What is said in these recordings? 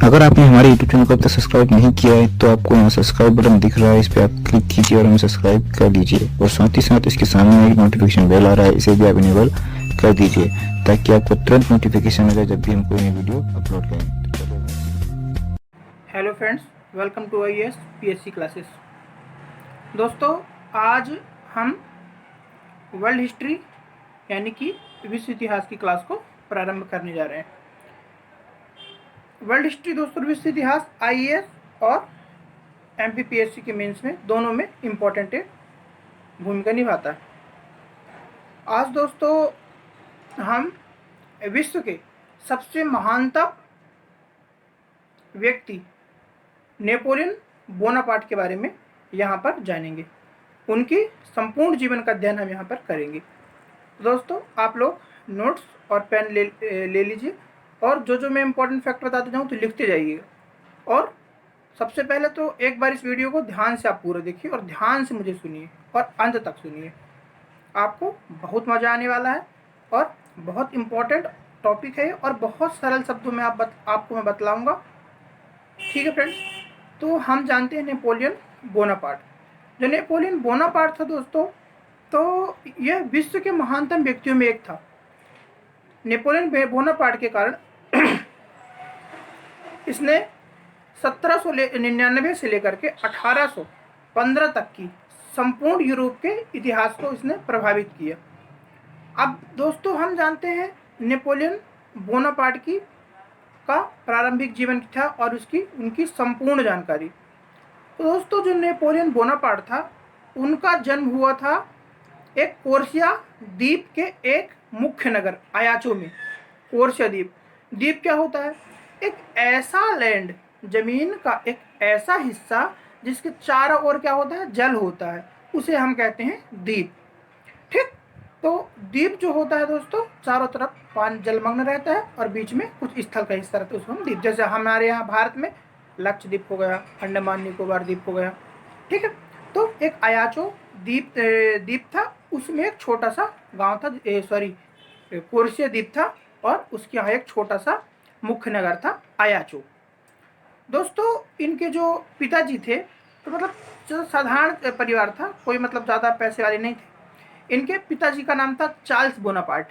अगर आपने हमारे YouTube चैनल को अब तक सब्सक्राइब नहीं किया है तो आपको यहाँ सब्सक्राइब बटन दिख रहा है, इस पर आप क्लिक कीजिए और हमें सब्सक्राइब कर लीजिए। और साथ ही साथ इसके सामने एक नोटिफिकेशन बेल आ रहा है, इसे भी आप इनेबल कर दीजिए ताकि आपको तुरंत नोटिफिकेशन मिले जब भी हम कोई नई वीडियो अपलोड करें। Hello friends, welcome to IAS PSC classes. दोस्तों, आज हम वर्ल्ड हिस्ट्री यानी कि विश्व इतिहास की क्लास को प्रारंभ करने जा रहे हैं। वर्ल्ड हिस्ट्री दोस्तों, विश्व इतिहास IAS और MPPSC के मेंस में दोनों में इम्पोर्टेंट भूमिका निभाता है। आज दोस्तों हम विश्व के सबसे महानतम व्यक्ति नेपोलियन बोनापार्ट के बारे में यहाँ पर जानेंगे। उनकी संपूर्ण जीवन का अध्ययन हम यहाँ पर करेंगे। दोस्तों, आप लोग नोट्स और पेन ले लीजिए और जो मैं इम्पोर्टेंट फैक्ट बताते जाऊँ तो लिखते जाइएगा। और सबसे पहले तो एक बार इस वीडियो को ध्यान से आप पूरा देखिए और ध्यान से मुझे सुनिए और अंत तक सुनिए। आपको बहुत मज़ा आने वाला है और बहुत इम्पोर्टेंट टॉपिक है और बहुत सरल शब्दों में आपको मैं बतलाऊँगा। ठीक है फ्रेंड्स, तो हम जानते हैं नेपोलियन बोनापार्ट। जो नेपोलियन बोनापार्ट था दोस्तों, तो यह विश्व के महानतम व्यक्तियों में एक था। नेपोलियन बोनापार्ट के कारण इसने 1799 से लेकर के 1815 तक की संपूर्ण यूरोप के इतिहास को इसने प्रभावित किया। अब दोस्तों हम जानते हैं नेपोलियन बोनापार्ट की का प्रारंभिक जीवन था और उनकी संपूर्ण जानकारी। तो दोस्तों, जो नेपोलियन बोनापार्ट था उनका जन्म हुआ था एक कोर्सिया द्वीप के एक मुख्य नगर अयाचो में। कोर्सिया द्वीप क्या होता है? एक ऐसा लैंड, जमीन का एक ऐसा हिस्सा जिसके चारों ओर क्या होता है? जल होता है, उसे हम कहते हैं द्वीप। ठीक, तो द्वीप जो होता है दोस्तों, चारों तरफ पानी जलमग्न रहता है और बीच में कुछ स्थल का हिस्सा रहता है, उसको हम द्वीप, जैसे हमारे यहाँ भारत में लक्षद्वीप हो गया, अंडमान निकोबार द्वीप हो गया। ठीक है, तो एक अयाचो द्वीप था, उसमें एक छोटा सा गांव था, कोर्सिया द्वीप था और उसके यहाँ एक छोटा सा मुख्य नगर था अयाचो। दोस्तों, इनके जो पिताजी थे तो मतलब जो साधारण परिवार था, कोई मतलब ज़्यादा पैसे वाले नहीं थे। इनके पिताजी का नाम था चार्ल्स बोनापार्ट।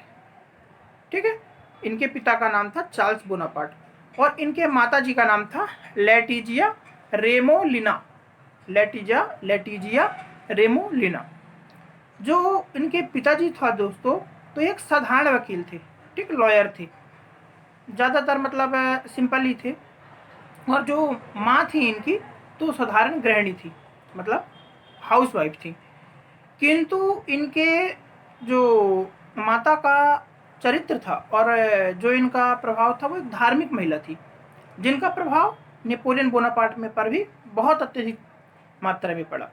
ठीक है, इनके पिता का नाम था चार्ल्स बोनापार्ट और इनके माताजी का नाम था लेटिजिया रेमोलिना। लेटिजिया रेमोलिना। जो इनके पिताजी था दोस्तों, तो एक साधारण वकील थे, ठीक, लॉयर थे, ज़्यादातर मतलब सिंपल ही थे। और जो माँ थी इनकी तो साधारण गृहिणी थी, मतलब हाउसवाइफ थी। किंतु इनके जो माता का चरित्र था और जो इनका प्रभाव था वो एक धार्मिक महिला थी, जिनका प्रभाव नेपोलियन बोनापार्ट में पर भी बहुत अत्यधिक मात्रा में पड़ा।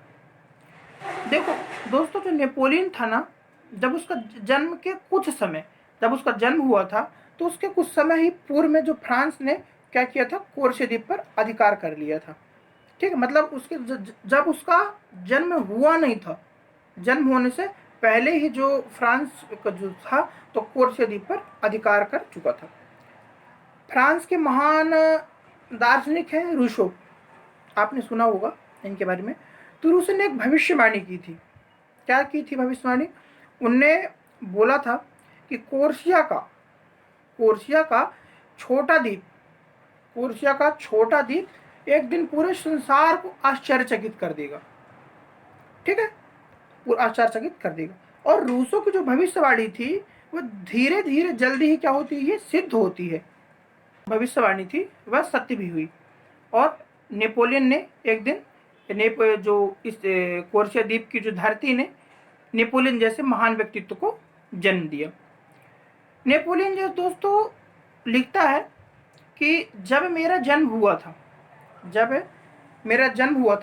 देखो दोस्तों, जो नेपोलियन था ना, जब उसका जन्म के कुछ समय, जब उसका जन्म हुआ था तो उसके कुछ समय ही पूर्व में जो फ्रांस ने क्या किया था? कोर्सिया द्वीप पर अधिकार कर लिया था। ठीक है, मतलब उसके जब उसका जन्म हुआ नहीं था, जन्म होने से पहले ही जो फ्रांस का जो था तो कोर्सिया द्वीप पर अधिकार कर चुका था। फ्रांस के महान दार्शनिक हैं रूसो, आपने सुना होगा इनके बारे में। तो रूसो ने एक भविष्यवाणी की थी। क्या की थी भविष्यवाणी? उनने बोला था कि कोर्सिया का छोटा द्वीप एक दिन पूरे संसार को आश्चर्यचकित कर देगा। ठीक है, पूरा आश्चर्यचकित कर देगा। और रूसो की जो भविष्यवाणी थी वो धीरे धीरे जल्दी ही क्या होती है? सिद्ध होती है। भविष्यवाणी थी वह सत्य भी हुई और नेपोलियन ने एक दिन जो इस कोर्सिया द्वीप की जो धरती ने नेपोलियन जैसे महान व्यक्तित्व को जन्म दिया। नेपोलियन जो दोस्तों लिखता है कि जब मेरा जन्म हुआ था,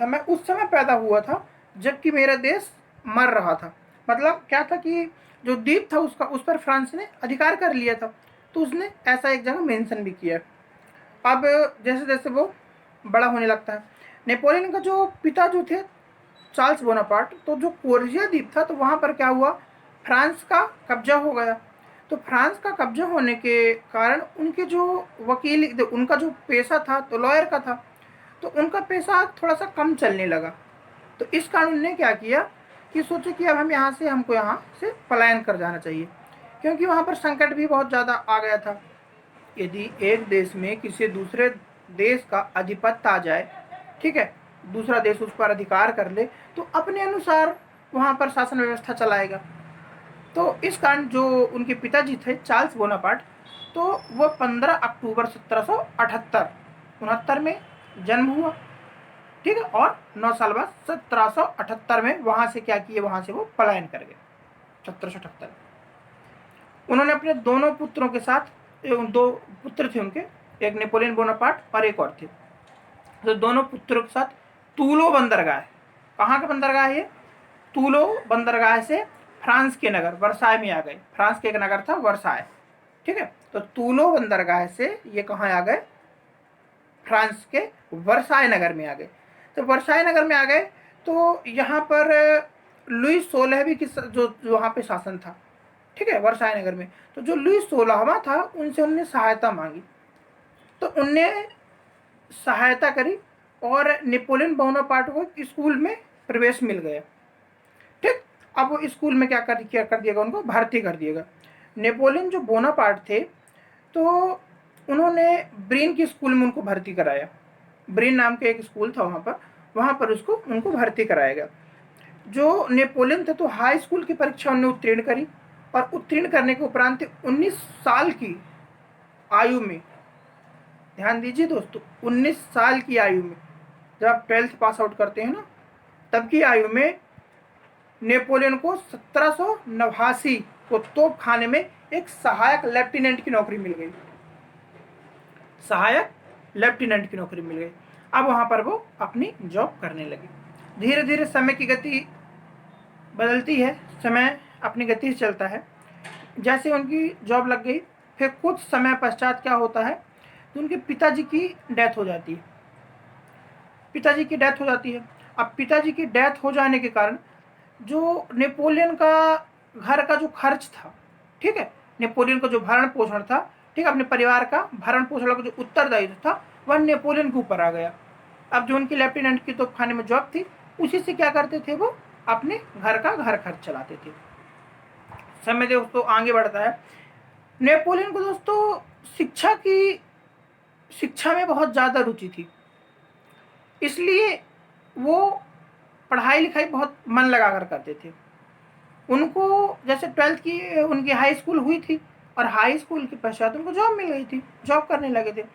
मैं उस समय पैदा हुआ था जबकि मेरा देश मर रहा था। मतलब क्या था कि जो द्वीप था उस पर फ्रांस ने अधिकार कर लिया था, तो उसने ऐसा एक जगह मेंशन भी किया। अब जैसे जैसे वो बड़ा होने लगता है, नेपोलियन का जो पिता जो थे चार्ल्स बोनापार्ट, तो जो कोर्सिया द्वीप था तो वहाँ पर क्या हुआ? फ्रांस का कब्जा हो गया। तो फ्रांस का कब्जा होने के कारण उनके जो वकील, उनका जो पेशा था तो लॉयर का था, तो उनका पैसा थोड़ा सा कम चलने लगा। तो इस कारण उन्होंने क्या किया कि सोचे कि अब हमको यहाँ से पलायन कर जाना चाहिए, क्योंकि वहाँ पर संकट भी बहुत ज़्यादा आ गया था। यदि एक देश में किसी दूसरे देश का आधिपत्य आ जाए, ठीक है, दूसरा देश उस पर अधिकार कर ले, तो अपने अनुसार वहाँ पर शासन व्यवस्था चलाएगा। तो इस कारण जो उनके पिताजी थे चार्ल्स बोनापार्ट, तो वो 15 अक्टूबर 1778 उनहत्तर में जन्म हुआ, ठीक है, और 9 साल बाद 1778 में वहाँ से क्या किए, वहाँ से वो पलायन कर गए 1778। उन्होंने अपने दोनों पुत्रों के साथ, 2 पुत्र थे उनके, एक नेपोलियन बोनापार्ट और एक और थे, तो दोनों पुत्रों के साथ तूलो बंदरगाह, कहाँ का बंदरगाह है ये, तूलो बंदरगाह से फ्रांस के नगर वर्साय में आ गए। फ्रांस के एक नगर था वर्साय, ठीक है, तो तूलो बंदरगाह से ये कहाँ आ गए, फ्रांस के वर्साय नगर में आ गए। तो वर्साय नगर में आ गए तो यहाँ पर लुई 16वीं की जो वहाँ पे शासन था, ठीक है, वर्साय नगर में। तो जो लुई 16वां था उनसे उन्होंने सहायता मांगी, तो उनने सहायता करी और नेपोलियन बोनापार्ट को स्कूल में प्रवेश मिल गया, ठीक। अब वो स्कूल में क्या कर दिएगा, उनको भर्ती कर दिएगा। नेपोलियन जो बोनापार्ट थे तो उन्होंने ब्रीन की स्कूल में उनको भर्ती कराया। ब्रीन नाम का एक स्कूल था वहाँ पर उनको भर्ती कराया गया। जो नेपोलियन थे तो हाई स्कूल की परीक्षा उन्होंने उत्तीर्ण करी, और उत्तीर्ण करने के उपरांत 19 साल की आयु में, ध्यान दीजिए दोस्तों, 19 साल की आयु में, जब आप 12th पास आउट करते हैं ना, तब की आयु में नेपोलियन को 1789 को तोप खाने में एक सहायक लेफ्टिनेंट की नौकरी मिल गई, सहायक लेफ्टिनेंट की नौकरी मिल गई। अब वहाँ पर वो अपनी जॉब करने लगे। धीरे धीरे समय की गति बदलती है, समय अपनी गति से चलता है। जैसे उनकी जॉब लग गई, फिर कुछ समय पश्चात क्या होता है, तो उनके पिताजी की डेथ हो जाती है। पिताजी की डेथ हो जाती है। अब पिताजी की डेथ हो जाने के कारण जो नेपोलियन का घर का जो खर्च था, ठीक है, नेपोलियन का जो भरण पोषण था, ठीक है, अपने परिवार का भरण पोषण का जो उत्तरदायित्व था वह नेपोलियन के ऊपर आ गया। अब जो उनकी लेफ्टिनेंट की तोपखाने में जॉब थी, उसी से क्या करते थे, वो अपने घर खर्च चलाते थे। समय दोस्तों आगे बढ़ता है। नेपोलियन को दोस्तों शिक्षा में बहुत ज़्यादा रुचि थी, इसलिए वो पढ़ाई लिखाई बहुत मन लगा कर करते थे। उनको जैसे 12th की उनकी हाई स्कूल हुई थी, और हाई स्कूल के पश्चात उनको जॉब मिल गई थी, जॉब करने लगे थे।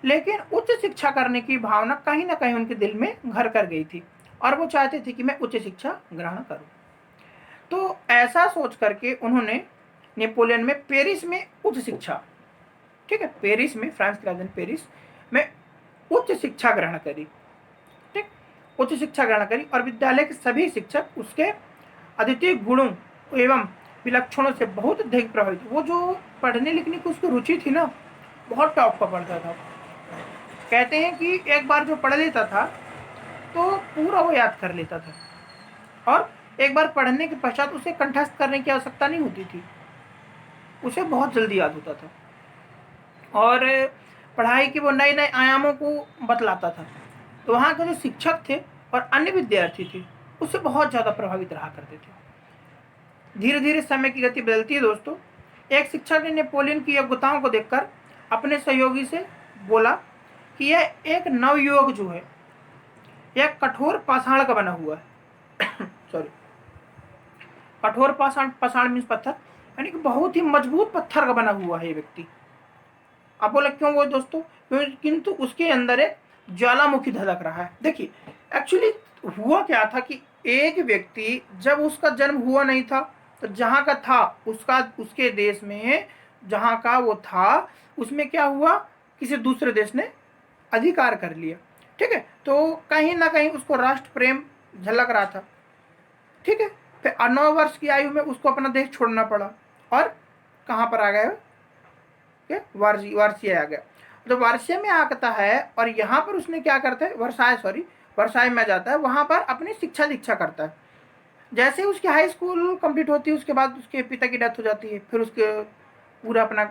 लेकिन उच्च शिक्षा करने की भावना कहीं ना कहीं उनके दिल में घर कर गई थी, और वो चाहते थे कि मैं उच्च शिक्षा ग्रहण करूं। तो ऐसा सोच करके उन्होंने नेपोलियन में पेरिस में उच्च शिक्षा, ठीक है, पेरिस में, फ्रांस की राजधानी पेरिस में उच्च शिक्षा ग्रहण करी, ठीक, उच्च शिक्षा ग्रहण करी, और विद्यालय के सभी शिक्षक उसके अद्वितीय गुणों एवं विलक्षणों से बहुत अधिक प्रभावित। वो जो पढ़ने लिखने की उसकी रुचि थी ना, बहुत टॉप का पढ़ता था। कहते हैं कि एक बार जो पढ़ लेता था तो पूरा वो याद कर लेता था, और एक बार पढ़ने के पश्चात उसे कंठस्थ करने की आवश्यकता नहीं होती थी, उसे बहुत जल्दी याद होता था, और पढ़ाई के वो नए नए आयामों को बतलाता था। तो वहाँ के जो शिक्षक थे और अन्य विद्यार्थी थे उससे बहुत ज़्यादा प्रभावित रहा करते थे। धीरे धीरे समय की गति बदलती है दोस्तों। एक शिक्षक ने नेपोलियन की योग्यताओं को देखकर अपने सहयोगी से बोला कि यह एक नवयुवक जो है, यह कठोर पाषाण का बना हुआ है सॉरी, कठोर पाषाण मीन्स पत्थर, यानी कि बहुत ही मजबूत पत्थर का बना हुआ है ये व्यक्ति। अब बोले क्यों वो दोस्तों, किंतु उसके अंदर एक ज्वालामुखी धधक रहा है। देखिए एक्चुअली हुआ क्या था कि एक व्यक्ति जब उसका जन्म हुआ नहीं था, तो जहाँ का था उसके देश में जहाँ का वो था, उसमें क्या हुआ, किसी दूसरे देश ने अधिकार कर लिया, ठीक है। तो कहीं ना कहीं उसको राष्ट्र प्रेम झलक रहा था, ठीक है। फिर 9 वर्ष की आयु में उसको अपना देश छोड़ना पड़ा, और कहाँ पर आ गया, वार्सिया आ गया। तो वार्सिया में आता है, और यहाँ पर उसने क्या करता है, वर्साय में जाता है, वहाँ पर अपनी शिक्षा दीक्षा करता है। जैसे उसकी हाई स्कूल कंप्लीट होती है, उसके बाद उसके पिता की डेथ हो जाती है, फिर उसके पूरा अपना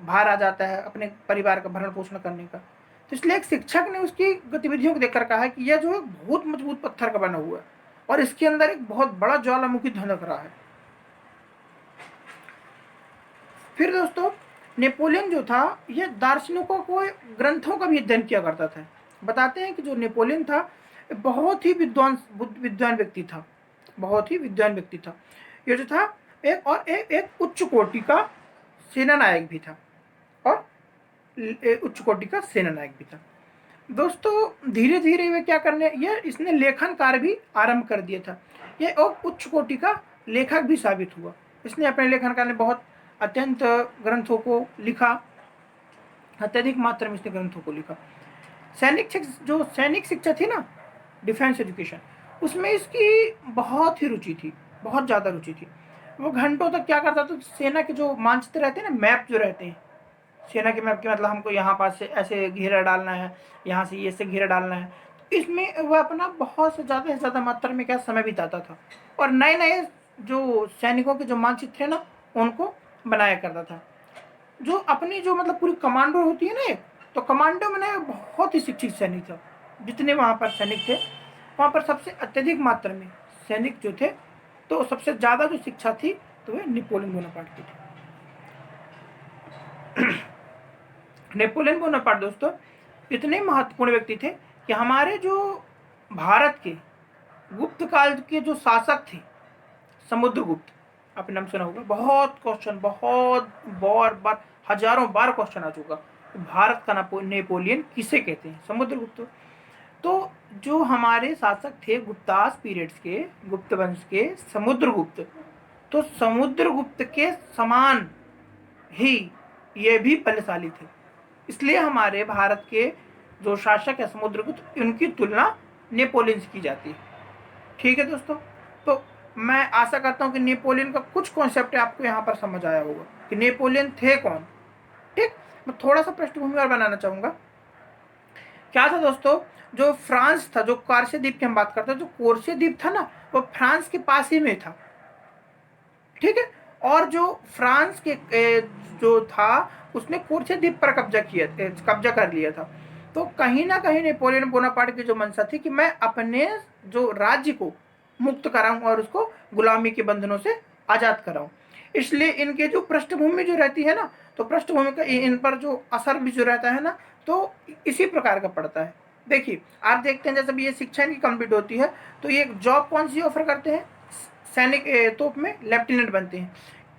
भार आ जाता है अपने परिवार का भरण पोषण करने का। तो इसलिए एक शिक्षक ने उसकी गतिविधियों को देखकर कहा है कि यह जो है बहुत मजबूत पत्थर का बना हुआ है और इसके अंदर एक बहुत बड़ा ज्वालामुखी धधक रहा है। फिर दोस्तों नेपोलियन जो था यह दार्शनिकों को ग्रंथों का भी अध्ययन किया करता था। बताते हैं कि जो नेपोलियन था बहुत ही विद्वान व्यक्ति था, बहुत ही विद्वान व्यक्ति था। ये जो था एक उच्च कोटि का सेनानायक भी था और उच्च कोटि का सेनानायक भी था। दोस्तों धीरे धीरे वे क्या करने इसने लेखन कार्य भी आरंभ कर दिया था। यह उच्च कोटि का लेखक भी साबित हुआ। इसने अपने लेखन कार्य में बहुत अत्यंत ग्रंथों को लिखा, अत्यधिक मात्रा में इसने ग्रंथों को लिखा। सैनिक शिक्षा थी ना, डिफेंस एजुकेशन, उसमें इसकी बहुत ही रुचि थी, बहुत ज़्यादा रुचि थी। वो घंटों तक क्या करता था, सेना के जो मानचित्र रहते हैं ना, मैप जो रहते हैं, सेना के मैप के मतलब हमको यहाँ पास से ऐसे घेरा डालना है, यहाँ से ये से घेरा डालना है, तो इसमें वह अपना बहुत से ज़्यादा मात्रा में क्या समय बिताता था और नए नए जो सैनिकों के जो मानचित्र है ना उनको बनाया करता था। जो अपनी जो मतलब पूरी कमांडो होती है ना, तो कमांडो में बहुत ही शिक्षित सैनिक था। जितने वहाँ पर सैनिक थे वहाँ पर सबसे अत्यधिक मात्रा में सैनिक जो थे, तो सबसे ज़्यादा जो शिक्षा थी तो वह नेपोलियन बोनापार्ट की थी। नेपोलियन बोनापार्ट दोस्तों इतने महत्वपूर्ण व्यक्ति थे कि हमारे जो भारत के गुप्त काल के जो शासक थे समुद्रगुप्त, आपने नाम सुना होगा, बहुत क्वेश्चन, बहुत बार हजारों बार क्वेश्चन आ चुका, भारत का नेपोलियन किसे कहते हैं, समुद्रगुप्त। तो जो हमारे शासक थे गुप्तास पीरियड्स के, गुप्त वंश के समुद्रगुप्त, तो समुद्रगुप्त के समान ही ये भी बलशाली थे। इसलिए हमारे भारत के जो शासक है समुद्रगुप्त, उनकी तुलना नेपोलियन से की जाती है। ठीक है दोस्तों, तो मैं आशा करता हूँ कि नेपोलियन का कुछ कॉन्सेप्ट आपको यहाँ पर समझ आया होगा कि नेपोलियन थे कौन। ठीक, मैं थोड़ा सा पृष्ठभूमि और बनाना चाहूँगा। क्या था दोस्तों, जो फ्रांस था, जो कॉर्सिया द्वीप की हम बात करते हैं, जो कॉर्सिया द्वीप था ना वो फ्रांस के पास ही में था। ठीक है, और जो फ्रांस के जो था उसने कॉर्सिया द्वीप पर कब्जा कर लिया था। तो कहीं ना कहीं नेपोलियन बोनापार्ट की जो मंशा थी कि मैं अपने जो राज्य को मुक्त कराऊं और उसको गुलामी के बंधनों से आज़ाद कराऊं। इसलिए इनके जो पृष्ठभूमि जो रहती है ना, तो पृष्ठभूमि का इन पर जो असर भी जो रहता है ना, तो इसी प्रकार का पड़ता है। देखिए आप देखते हैं जैसे ये शिक्षा इनकी कंप्लीट होती है तो ये जॉब कौन सी ऑफर करते हैं, सैनिक तोप में लेफ्टिनेंट बनते हैं।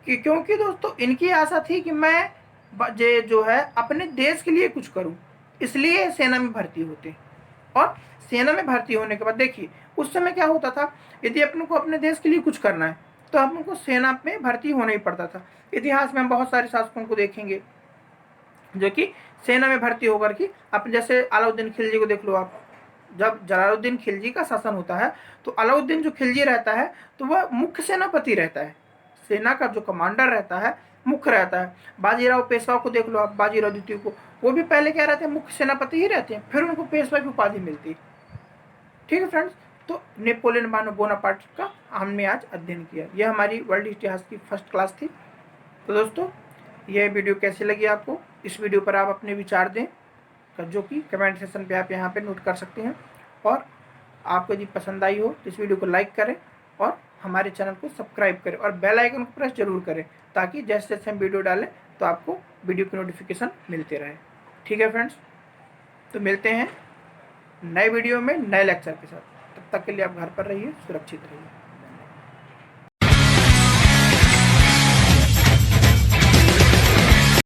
क्योंकि दोस्तों इनकी आशा थी कि मैं जो है अपने देश के लिए कुछ करूं, इसलिए सेना में भर्ती होते हैं। और सेना में भर्ती होने के बाद देखिए उस समय क्या होता था, यदि अपन को अपने देश के लिए कुछ करना है तो अपन को सेना में भर्ती होना ही पड़ता था। इतिहास में हम बहुत सारे शासकों को देखेंगे जो कि सेना में भर्ती होकर के, आप जैसे अलाउद्दीन खिलजी को देख लो आप। जब जलालुद्दीन खिलजी का शासन होता है तो अलाउद्दीन जो खिलजी रहता है तो वह मुख्य सेनापति रहता है, सेना का जो कमांडर रहता है मुख्य रहता है। बाजीराव पेशवा को देख लो आप, बाजीराव द्वितीय को, वो भी पहले क्या रहते हैं, मुख्य सेनापति ही रहते हैं, फिर उनको पेशवा की उपाधि मिलती है। ठीक है फ्रेंड्स, तो नेपोलियन बोनापार्ट का हमने आज अध्ययन किया। यह हमारी वर्ल्ड इतिहास की फर्स्ट क्लास थी। तो दोस्तों यह वीडियो कैसी लगी आपको, इस वीडियो पर आप अपने विचार दें, जो कि कमेंट सेक्शन पे आप यहाँ पे नोट कर सकते हैं। और आपको यदि पसंद आई हो तो इस वीडियो को लाइक करें और हमारे चैनल को सब्सक्राइब करें और बेल आइकन को प्रेस जरूर करें, ताकि जैसे जैसे हम वीडियो डालें तो आपको वीडियो की नोटिफिकेशन मिलते रहे। ठीक है फ्रेंड्स, तो मिलते हैं नए वीडियो में नए लेक्चर के साथ। तब तक के लिए आप घर पर रहिए, सुरक्षित रहिए।